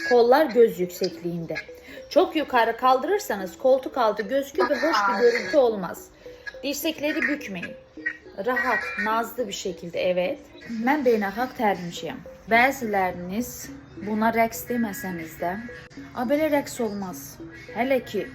Kollar göz yüksekliğinde. Çok yukarı kaldırırsanız koltuk altı göz gibi hoş bir görüntü olmaz. Dirsekleri bükmeyin. Rahat, nazlı bir şekilde, evet. Mən beynəlxalq təlimçiyəm. Bəziləriniz buna rəqs deməsəniz də, belə rəqs olmaz. Hələ ki,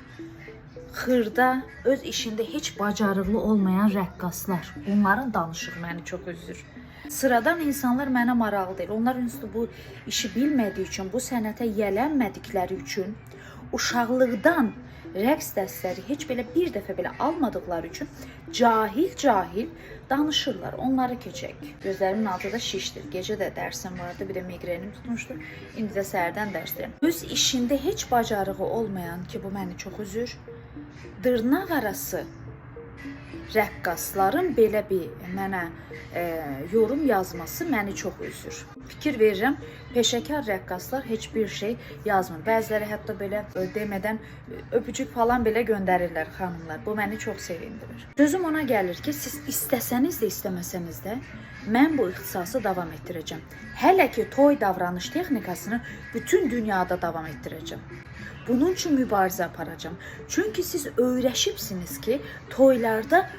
xırda, öz işində heç bacarıqlı olmayan rəqqaslar, onların danışığı məni çox üzür. Sıradan insanlar mənə maraqlı deyil. Onlar üstü bu işi bilmədiyi üçün, bu sənətə yələnmədikləri üçün, uşaqlıqdan rəqs dərsləri heç belə bir dəfə belə almadıqları üçün cahil danışırlar. Onları keçək. Gözlərimin altı da şişdir. Gecə də dərsim vardı, bir də migrenim tutmuşdu. İndi də səhərdən dərsdəyəm. Öz işində heç bacarığı olmayan ki, bu məni çox üzür, dırnaq arası rəqqasların belə bir mənə yorum yazması məni çox üzür. Fikir verirəm, peşəkar rəqqaslar heç bir şey yazmır. Bəziləri hətta belə demədən öpücük falan belə göndərirlər xanımlar. Bu məni çox sevindirir. Sözüm ona gəlir ki, siz istəsəniz də istəməsəniz də mən bu ixtisası davam etdirəcəm. Hələ ki toy davranış texnikasını bütün dünyada davam etdirəcəm. Bunun üçün mübarizə aparacağım. Çünki siz öyrəşibsiniz ki, toylarda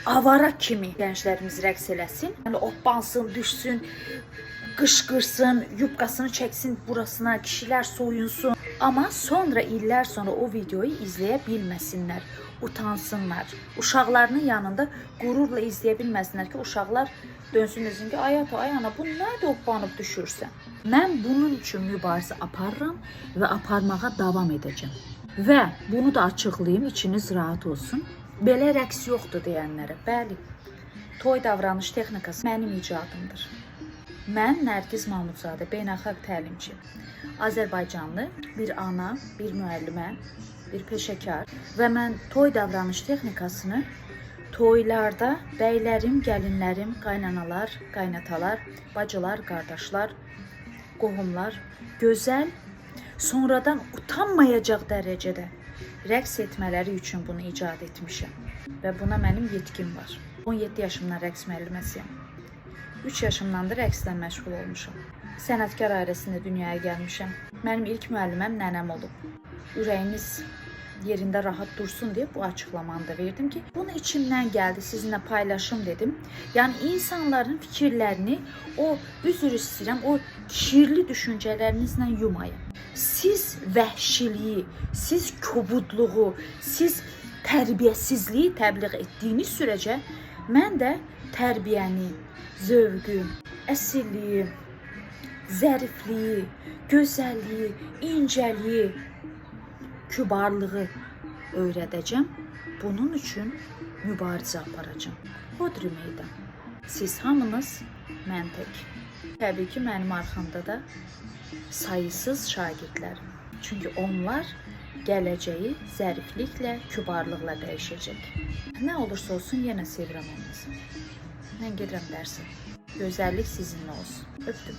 avara kimi gənclərimiz rəqs eləsin. Yəni oppansın, düşsün, qışqırsın, yubqasını çəksin burasına, kişilər soyunsun. Amma sonra, illər sonra o videoyu izləyə bilməsinlər, utansınlar. Uşaqlarının yanında qürurla izləyə bilməsinlər ki, uşaqlar dönsün desin ki, ay ana, bu nədir oppanıb düşürsən? Mən bunun üçün mübarizə aparıram və aparmağa davam edəcəm. Və bunu da açıqlayayım, içiniz rahat olsun. Belə rəqs yoxdur deyənlərə, bəli, toy davranış texnikası mənim icadımdır. Mən Nərgiz Mahmudzadə, beynəlxalq təlimçi, Azərbaycanlı bir ana, bir müəllimə, bir peşəkar və mən toy davranış texnikasını toylarda bəylərim, gəlinlərim, qaynanalar, qaynatalar, bacılar, qardaşlar, qohumlar gözəl, sonradan utanmayacaq dərəcədə rəqs etmələri üçün bunu icad etmişəm və buna mənim yetkim var. 17 yaşımdan rəqs müəlliməsiyəm. 3 yaşımdan da rəqslə məşğul olmuşam. Sənətkar ailəsində dünyaya gəlmişəm. Mənim ilk müəlliməm nənəm olub. Ürəyiniz yerində rahat dursun deyə bu açıqlamanı da verdim ki, bunu içimdən gəldi, sizinlə paylaşım dedim. Yəni insanların fikirlərini, o üzr istəyirəm, o kirli düşüncələrinizlə yumayın. Siz vəhşiliyi, siz kobudluğu, siz tərbiyəsizliyi təbliğ etdiyiniz sürəcə mən də tərbiyəni, zövqü, əsilliyi, zərifliyi, gözəlliyi, incəliyi, kübarlığı öyrədəcəm. Bunun üçün mübarizə aparacağım. Hodri meydan. Siz hamınız, mən tək. Təbii ki, mənim arxamda da sayısız şagirdlərim. Çünki onlar gələcəyi zərifliklə, kübarlıqla dəyişəcək. Nə olursa olsun, yenə sevirəm olmasın. Mən gedirəm dərsə. Gözəllik sizinlə olsun. Öpdüm.